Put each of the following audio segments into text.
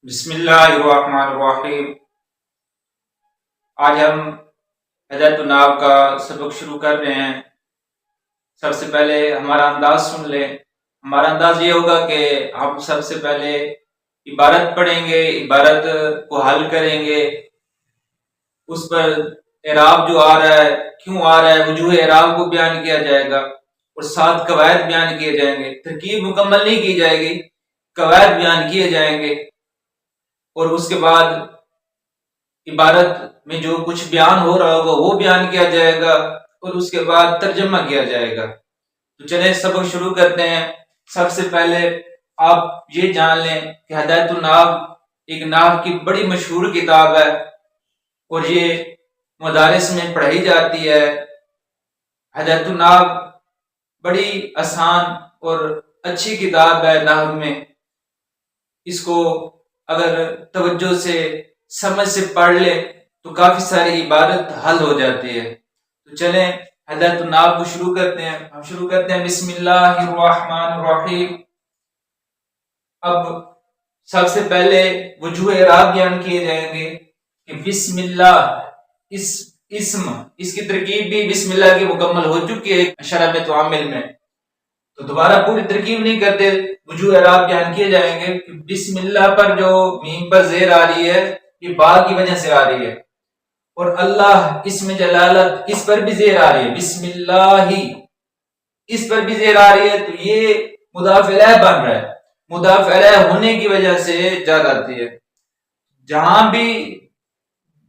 بسم اللہ الرحمن الرحیم۔ آج ہم ہدایت الناب کا سبق شروع کر رہے ہیں۔ سب سے پہلے ہمارا انداز سن لیں۔ ہمارا انداز یہ ہوگا کہ ہم سب سے پہلے عبارت پڑھیں گے، عبارت کو حل کریں گے، اس پر اعراب جو آ رہا ہے، کیوں آ رہا ہے، وجوہ اعراب کو بیان کیا جائے گا اور 7 قواعد بیان کیے جائیں گے۔ ترکیب مکمل نہیں کی جائے گی، قواعد بیان کیے جائیں گے، اور اس کے بعد عبارت میں جو کچھ بیان ہو رہا ہوگا وہ بیان کیا جائے گا، اور اس کے بعد ترجمہ کیا جائے گا۔ تو چلیں سبق شروع کرتے ہیں۔ سب سے پہلے آپ یہ جان لیں کہ ہدایت الناب ایک نحو کی بڑی مشہور کتاب ہے اور یہ مدارس میں پڑھائی جاتی ہے۔ ہدایت الناب بڑی آسان اور اچھی کتاب ہے نحو میں۔ اس کو اگر توجہ سے سمجھ سے پڑھ لے تو کافی ساری عبارت حل ہو جاتی ہے۔ تو چلیں ہدایت الناب کو شروع کرتے ہیں۔ ہم شروع کرتے ہیں بسم اللہ الرحمن الرحیم۔ اب سب سے پہلے وجوہ اعراب بیان کیے جائیں گے کہ بسم اللہ اس کی ترکیب بھی بسم اللہ کی مکمل ہو چکی ہے شرح میں تعامل میں، تو دوبارہ پوری ترکیب نہیں کرتے، وجوہ اعراب بیان کیے جائیں گے کہ بسم اللہ پر جو میم پر زیر آ رہی ہے یہ با کی وجہ سے آ رہی ہے، اور اللہ اسم جلالت اس پر بھی زیر آ رہی ہے، بسم اللہ اس پر بھی زیر آ رہی ہے، تو یہ مضاف الیہ بن رہا ہے۔ مضاف الیہ ہونے کی وجہ سے جر آتی ہے۔ جہاں بھی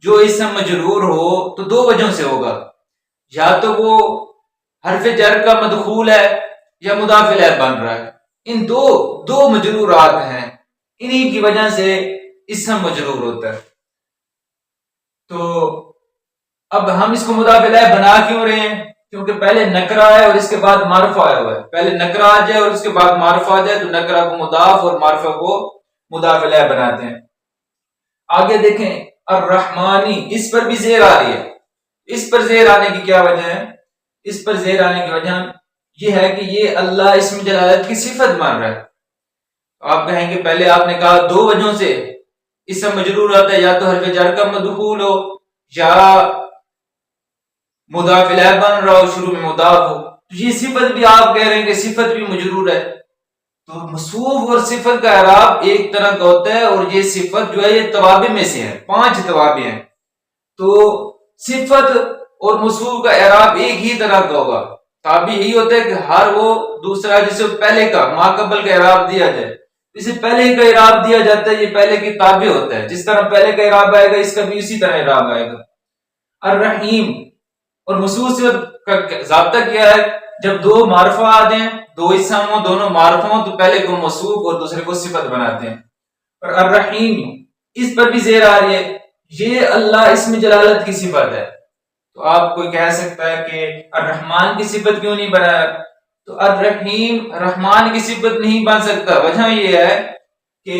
جو اسم مجرور ہو تو 2 وجہوں سے ہوگا، یا تو وہ حرف جر کا مدخول ہے یا مضاف الیہ بن رہا ہے۔ ان دو مجرورات ہیں، انہی کی وجہ سے اسم مجرور ہوتا ہے۔ تو اب ہم اس کو مضاف الیہ بنا کیوں رہے ہیں؟ کیونکہ پہلے نکرہ ہے اور اس کے بعد معرفہ آیا ہوا ہے۔ پہلے نکرہ آ جائے اور اس کے بعد معرفہ آ جائے تو نکرہ کو مضاف اور معرفہ کو مضاف الیہ بناتے ہیں۔ آگے دیکھیں الرحمانی، اس پر بھی زیر آ رہی ہے۔ اس پر زیر آنے کی کیا وجہ ہے؟ اس پر زیر آنے کی وجہ یہ ہے کہ یہ اللہ اسم جلالت کی صفت مان رہا ہے۔ آپ کہیں کہ پہلے آپ نے کہا 2 وجہوں سے اسم مجرور ہوتا ہے، یا تو حرف جر کا مدخول ہو یا مضاف الیہ بن رہا ہو، شروع میں مضاف ہو، تو یہ صفت بھی آپ کہہ رہے ہیں کہ صفت بھی مجرور ہے۔ تو موصوف اور صفت کا اعراب ایک طرح کا ہوتا ہے، اور یہ صفت جو ہے یہ توابع میں سے ہے، 5 توابع ہیں، تو صفت اور موصوف کا اعراب ایک ہی طرح کا ہوگا۔ تابع یہی ہوتا ہے کہ ہر وہ دوسرا جسے پہلے کا ما قبل کا اعراب دیا جائے، اسے پہلے کا اعراب دیا جاتا ہے، یہ پہلے کی تابع ہوتا ہے، جس طرح پہلے کا اعراب آئے گا اس کا بھی اسی طرح اعراب آئے گا۔ الرحیم اور موصوف صفت کا ضابطہ کیا ہے؟ جب 2 معرفہ آ جائیں، 2 اسم ہوں، دونوں معرفہ ہوں، تو پہلے کو موصوف اور دوسرے کو صفت بناتے ہیں۔ اور الرحیم اس پر بھی زیر آ رہی ہے، یہ اللہ اسم جلالت کی صفت ہے۔ تو آپ کوئی کہہ سکتا ہے کہ الرحمن کی صفت کیوں نہیں بنایا؟ تو الرحیم رحمان کی صفت نہیں بن سکتا، وجہ یہ ہے کہ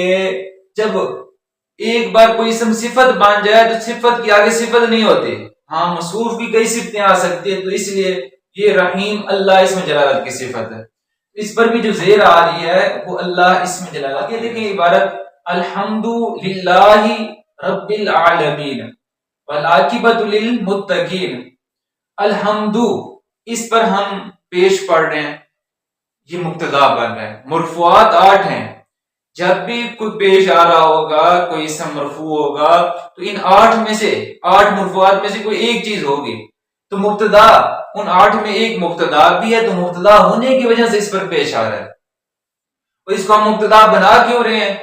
جب ایک بار کوئی اسم صفت بن جائے تو صفت کی آگے صفت نہیں ہوتی، ہاں موصوف کی کئی صفتیں آ سکتی ہیں، تو اس لیے یہ رحیم اللہ اسم جلالت کی صفت ہے۔ اس پر بھی جو زیر آ رہی ہے وہ اللہ اسم جلالت۔ یہ دیکھیں عبارت الحمد للہ رب العالمین والعاقبۃ للمتقین۔ الحمد اس پر ہم پیش پڑھ رہے ہیں، یہ مبتدا بن رہا ہے۔ مرفوعات 8 ہیں، جب بھی کوئی پیش آ رہا ہوگا، کوئی اسم مرفوع ہوگا تو ان 8 میں سے 8 مرفوعات میں سے کوئی ایک چیز ہوگی، تو مبتدا ان 8 میں ایک مبتدا بھی ہے، تو مبتدا ہونے کی وجہ سے اس پر پیش آ رہا ہے۔ اور اس کو ہم مبتدا بنا کیوں رہے ہیں؟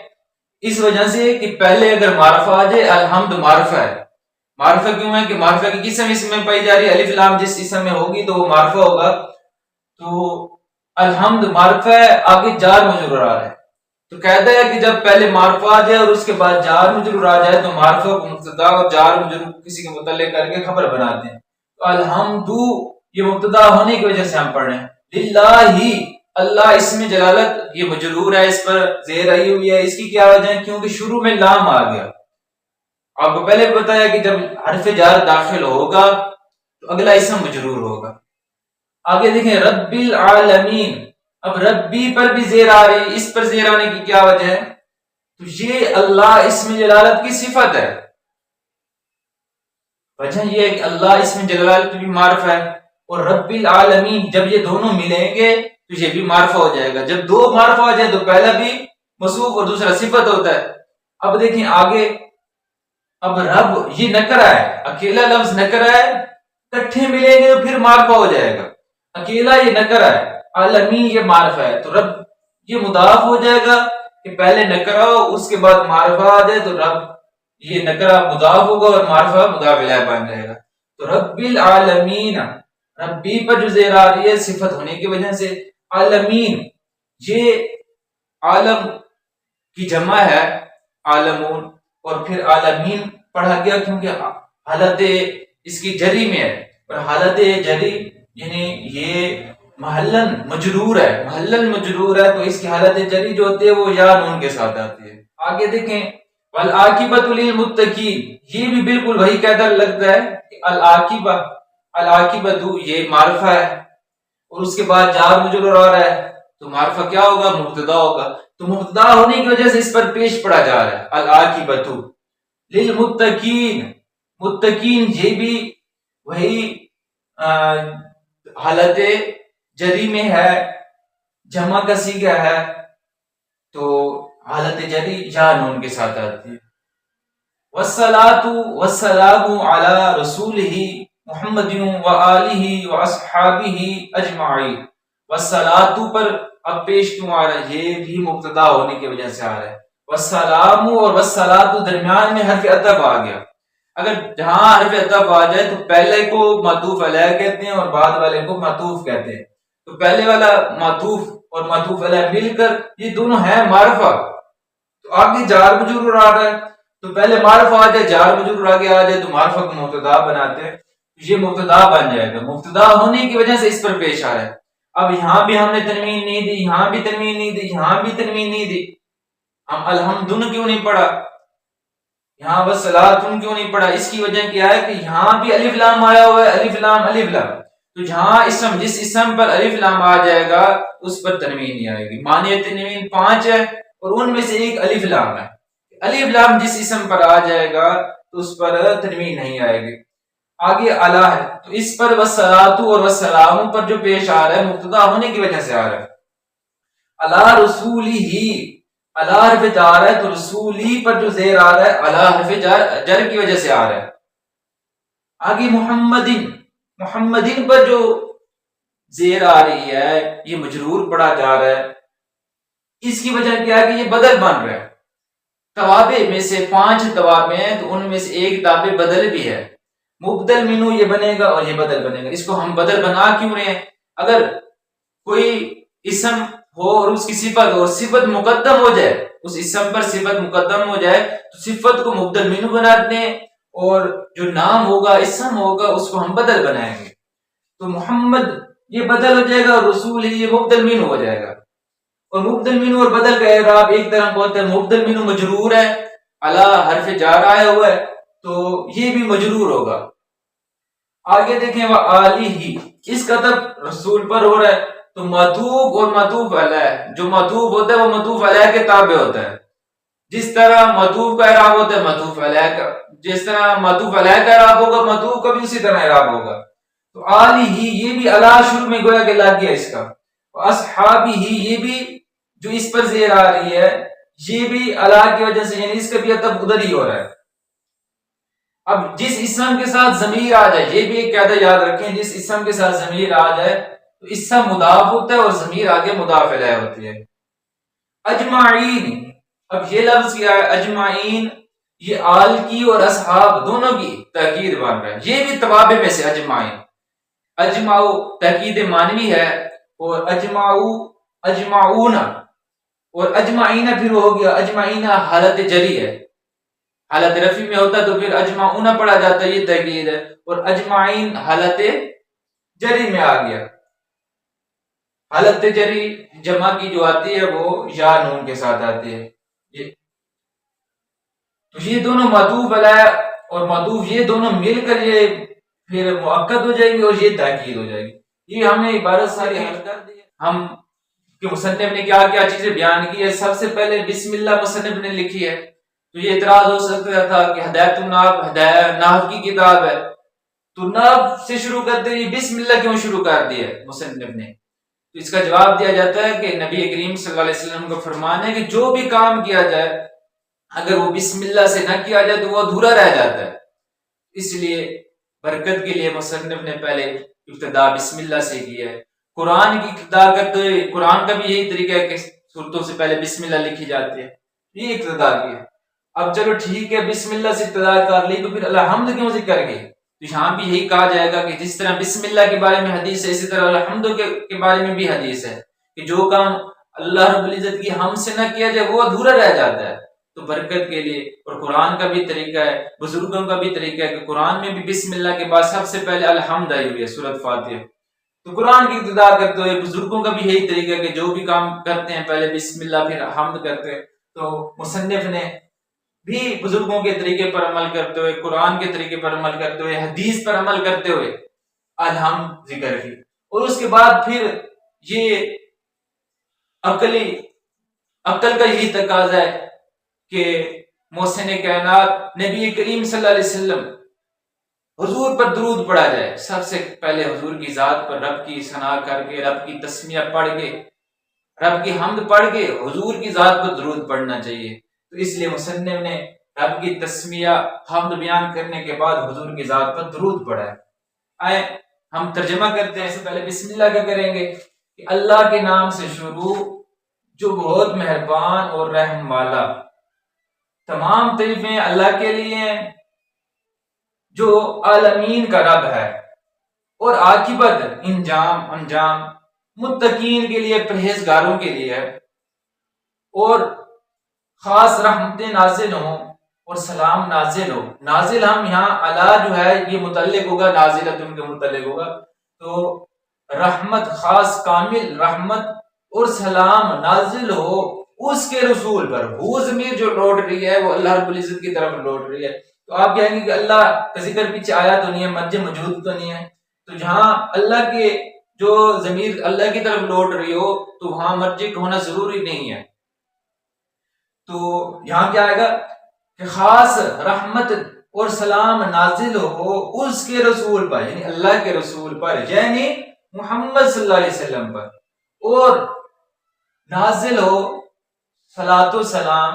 اس وجہ سے کہ پہلے اگر معرفہ آ جائے، الحمد معرفہ ہے۔ معرفہ کیوں ہے کہ معرفہ کی قسم اس میں پائی جا رہی ہے، الف لام جس اسم میں ہوگی تو وہ معرفہ ہوگا، تو الحمد معرفہ ہے، آگے جار مجرور آ رہا ہے، تو کہتا ہے کہ جب پہلے معرفہ آ جائے اور اس کے بعد جار مجرور آ جائے تو معرفہ کو مبتدا اور جار مجرور کسی کے متعلق کر کے خبر بناتے ہیں۔ تو الحمد یہ مبتدا ہونے کی وجہ سے ہم پڑھ رہے ہیں۔ للہ اللہ اسم جلالت یہ مجرور ہے، اس پر زیر آئی ہوئی ہے، اس کی کیا وجہ ہے؟ کیونکہ شروع میں لام آ گیا۔ آپ کو پہلے بتایا کہ جب حرف جار داخل ہوگا تو اگلا اسم مجرور ہوگا۔ آگے دیکھیں رب العالمین، اب ربی پر بھی زیر آ رہی، اس پر زیر آنے کی کیا وجہ ہے؟ تو یہ اللہ اسم جلالت کی صفت ہے. وجہ یہ ہے کہ اللہ اسم جلالت بھی معرفہ ہے، اور رب العالمین جب یہ دونوں ملیں گے تو یہ بھی معرفہ ہو جائے گا. جب دو معرفہ ہو جائے تو پہلا بھی موصوف اور دوسرا صفت ہوتا ہے. اب دیکھیں آگے، اب رب یہ نکرہ ہے، اکیلا لفظ نکرہ ہے، کٹھے ملیں گے تو پھر معرفہ ہو جائے گا. اکیلا یہ نکرہ ہے، عالمین یہ معرفہ ہے، تو رب یہ مضاف ہو جائے گا کہ پہلے نکرہ ہو اس کے بعد معرفہ آ جائے تو رب یہ نکرہ مضاف ہوگا اور معرفہ مضاف الیہ بن جائے گا. تو رب العالمین، ربی پر جو زیر آ رہی ہے صفت ہونے کی وجہ سے، عالمین یہ عالم کی جمع ہے عالمون، اور پھر عالمین پڑھا گیا کیونکہ حالت اس کی جری میں ہے، اور حالت جری یعنی یہ محلن مجرور ہے، محلن مجرور ہے، تو اس کی حالت جری جو ہوتی ہے وہ یا نون کے ساتھ آتی ہے. آگے دیکھیں والعاقبۃ للمتقین، یہ بھی بالکل وہی قاعدہ لگتا ہے کہ العاقبہ، العاقبۃ یہ معرفہ ہے، اور اس کے بعد جار مجرور آ رہا ہے تو معرفہ کیا ہوگا؟ مبتدا ہوگا. تو مبتدا ہونے کی وجہ سے اس پر پیش پڑا جا رہا ہے العاقبۃ للمتقین. متقین یہ بھی وہی حالت جری میں ہے، جمع کا صیغہ ہے، تو حالت جری یا نون کے ساتھ آتی ہے. والصلاۃ والسلام علی رسولہ محمد وآلہ واصحابہ اجمعین. والصلاۃ پر اب پیش کیوں آ رہا ہے؟ یہ بھی مبتدا ہونے کی وجہ سے آ رہا ہے. والسلام اور والصلاۃ درمیان میں حرف عطف آ گیا. اگر جہاں حرف عطف آ جائے تو پہلے کو معطوف علیہ کہتے ہیں اور بعد والے کو معطوف کہتے ہیں. تو پہلے والا معطوف اور معطوف علیہ مل کر یہ دونوں ہیں معرفہ. تو آگے جار مجرور آ رہا ہے، تو پہلے معرفہ آ جائے، جار مجرور آگے آ جائے تو معرفہ کو مبتدا بناتے ہیں، یہ مبتدا بن جائے گا. مبتدا ہونے کی وجہ سے اس پر پیش آ رہا ہے. اب یہاں بھی ہم نے تنوین نہیں دی، یہاں بھی تنوین نہیں دی، یہاں بھی تنوین نہیں دی. ہم الحمدن کیوں نہیں پڑھا، یہاں بس صلاتن کیوں نہیں پڑھا؟ اس کی وجہ کیا ہے کہ یہاں بھی الف لام آیا ہوا ہے، الف لام الف لام. تو جہاں اسم، جس اسم پر الف لام آ جائے گا اس پر تنوین نہیں آئے گی. معنی تنوین 5 ہے اور ان میں سے ایک الف لام ہے. الف لام جس اسم پر آ جائے گا تو اس پر تنوین نہیں آئے گی. آگے اعلیٰ ہے تو اس پر والصلاۃ اور والسلام پر جو پیش آ رہا ہے مبتدا ہونے کی وجہ سے آ رہا ہے. علی رسولہ، علی حرف جار ہے تو رسولی پر جو زیر آ رہا ہے علی حرف جر کی وجہ سے آ رہا ہے. آگے محمدین، محمدین پر جو زیر آ رہی ہے یہ مجرور پڑھا جا رہا ہے. اس کی وجہ کیا ہے کہ یہ بدل بن رہا ہے. توابع میں سے 5 توابع ہیں تو ان میں سے ایک تابع بدل بھی ہے. مبدل منو یہ بنے گا اور یہ بدل بنے گا. اس کو ہم بدل بنا کیوں رہے ہیں؟ اگر کوئی اسم ہو اور اس کی صفت اور صفت مقدم ہو جائے، اس اسم پر صفت مقدم ہو جائے تو صفت کو مبدل منو بناتے ہیں اور جو نام ہوگا، اسم ہوگا، اس کو ہم بدل بنائیں گے. تو محمد یہ بدل ہو جائے گا اور رسول ہی یہ مبدل منو ہو جائے گا. اور مبدل منو اور بدل کا اعراب ایک طرح کا ہوتا ہے. مبدل منو مجرور ہے، علی حرف جار آیا ہوا ہے تو یہ بھی مجرور ہوگا. آگے دیکھیں وآلہ، اس کا تب رسول پر ہو رہا ہے تو معطوف اور معطوف علیہ، جو معطوف ہوتا ہے وہ معطوف علیہ کے تابع ہوتا ہے. جس طرح معطوف کا اعراب ہوتا ہے معطوف علیہ کا، جس طرح معطوف علیہ کا اعراب ہوگا معطوف کا بھی اسی طرح اعراب ہوگا. تو آلہ یہ بھی علی شروع میں گویا کہ لگ گیا اس کا. اصحابہ یہ بھی جو اس پر زیر آ رہی ہے یہ بھی علی کی وجہ سے، یعنی اس کا بھی عطف ادھر ہی ہو رہا ہے. اب جس اسم کے ساتھ ضمیر آ جائے، یہ بھی ایک قاعدہ یاد رکھیں، جس اسم کے ساتھ ضمیر آ جائے تو اسم مضاف ہوتا ہے اور ضمیر آگے مضاف الیہ ہوتی ہے. اجمعین، اب یہ لفظ کیا ہے اجمعین؟ یہ آل کی اور اصحاب دونوں کی تاکید بن رہا ہے. یہ بھی توابع میں سے اجمعین. اجمعو تاکید مانوی ہے اور اجمعو اجمعون، اور اجمعین پھر ہو گیا اجمعین حالت جری ہے. حالت رفی میں ہوتا تو پھر اجمعون پڑھا جاتا، یہ تاکید ہے. اور اجمعین حالت جری میں آ گیا. حالت جری جمع کی جو آتی ہے وہ یا نون کے ساتھ آتی ہے. تو یہ دونوں معطوف علیہ اور معطوف یہ دونوں مل کر یہ پھر مؤکد ہو جائیں گے اور یہ تاکید ہو جائے گی. یہ ہم نے عبارت ساری حل کر دی. ہم کہ مصنف نے کیا کیا چیزیں بیان کی ہے. سب سے پہلے بسم اللہ مصنف نے لکھی ہے. تو یہ اعتراض ہو سکتا تھا کہ ہدایت نحو کی کتاب ہے تو نحو سے شروع کرتے ہوئے بسم اللہ کیوں شروع کر دیا مصنف نے؟ تو اس کا جواب دیا جاتا ہے کہ نبی کریم صلی اللہ علیہ وسلم کا فرمان ہے کہ جو بھی کام کیا جائے اگر وہ بسم اللہ سے نہ کیا جائے تو وہ ادھورا رہ جاتا ہے. اس لیے برکت کے لیے مصنف نے پہلے ابتدا بسم اللہ سے کی ہے. قرآن کی ابتدا کرتے ہوئے قرآن کا بھی یہی طریقہ ہے کہ سورتوں سے پہلے بسم اللہ لکھی جاتی ہے. یہ ابتدا کی ہے. اب چلو ٹھیک ہے بسم اللہ سے ابتدا کر لی تو پھر الحمد کیوں ذکر کی؟ تو یہاں بھی یہی کہا جائے گا کہ جس طرح بسم اللہ کے بارے میں حدیث ہے اسی طرح الحمد کے بارے میں بھی حدیث ہے کہ جو کام اللہ رب العزت کی حمد سے نہ کیا جائے وہ ادھورا رہ جاتا ہے. تو برکت کے لیے اور قرآن کا بھی طریقہ ہے, بزرگوں کا بھی طریقہ ہے کہ قرآن میں بھی بسم اللہ کے بعد سب سے پہلے الحمد آئی ہوئی ہے سورۃ فاتحہ. تو قرآن کی ابتدا کرتے ہوئے بزرگوں کا بھی یہی طریقہ ہے کہ جو بھی کام کرتے ہیں پہلے بسم اللہ پھر حمد کرتے ہیں. تو مصنف نے بھی بزرگوں کے طریقے پر عمل کرتے ہوئے, قرآن کے طریقے پر عمل کرتے ہوئے, حدیث پر عمل کرتے ہوئے الحمد ذکر کی. اور اس کے بعد پھر یہ عقل کا یہی تقاضا ہے کہ محسن کائنات نبی کریم صلی اللہ علیہ وسلم حضور پر درود پڑھا جائے. سب سے پہلے حضور کی ذات پر رب کی ثنا کر کے, رب کی تسمیہ پڑھ کے, رب کی حمد پڑھ کے حضور کی ذات پر درود پڑھنا چاہیے. تو اس لیے مصنف نے رب کی تسمیہ حمد بیان کرنے کے بعد حضور کی ذات پر درود پڑھا ہے. آئے ہم ترجمہ کرتے ہیں. اس سے پہلے بسم اللہ کا کریں گے کہ اللہ کے نام سے شروع جو بہت مہربان اور رحم والا. تمام تعریفیں اللہ کے لیے ہیں جو عالمین کا رب ہے, اور عاقبت انجام متقین کے لیے, پرہیزگاروں کے لیے ہے. اور خاص رحمتیں نازل ہوں اور سلام نازل ہو. نازل ہم یہاں اللہ جو ہے یہ متعلق ہوگا, نازلت ان کے متعلق ہوگا. تو رحمت خاص کامل رحمت اور سلام نازل ہو اس کے رسول پر. وہ ضمیر جو لوٹ رہی ہے وہ اللہ رب العزت کی طرف لوٹ رہی ہے. تو آپ کہیں گے کہ اللہ کا ذکر پیچھے آیا تو نہیں ہے, مرجع موجود تو نہیں ہے. تو جہاں اللہ کے جو ضمیر اللہ کی طرف لوٹ رہی ہو تو وہاں مرجع ہونا ضروری نہیں ہے. تو یہاں کیا آئے گا کہ خاص رحمت اور سلام نازل ہو اس کے رسول پر, یعنی اللہ کے رسول پر, یعنی محمد صلی اللہ علیہ وسلم پر. اور نازل ہو صلاۃ و سلام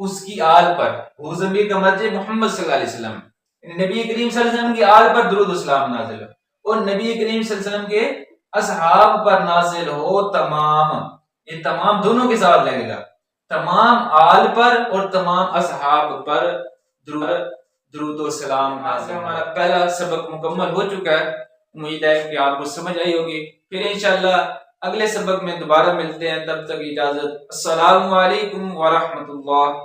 اس کی آل پر. وہ ضمیر کا مرجع محمد صلی اللہ علیہ وسلم, یعنی نبی کریم صلی اللہ علیہ وسلم کی آل پر درود و سلام نازل ہو, اور نبی کریم صلی اللہ علیہ وسلم کے اصحاب پر نازل ہو. تمام, یہ تمام دونوں کے ساتھ لگے گا, تمام آل پر اور تمام اصحاب پر درود و سلام نازل. ہمارا پہلا سبق مکمل ہو چکا ہے. امید ہے کہ آپ کو سمجھ آئی ہوگی. پھر انشاءاللہ اگلے سبق میں دوبارہ ملتے ہیں. تب تک اجازت. السلام علیکم ورحمۃ اللہ.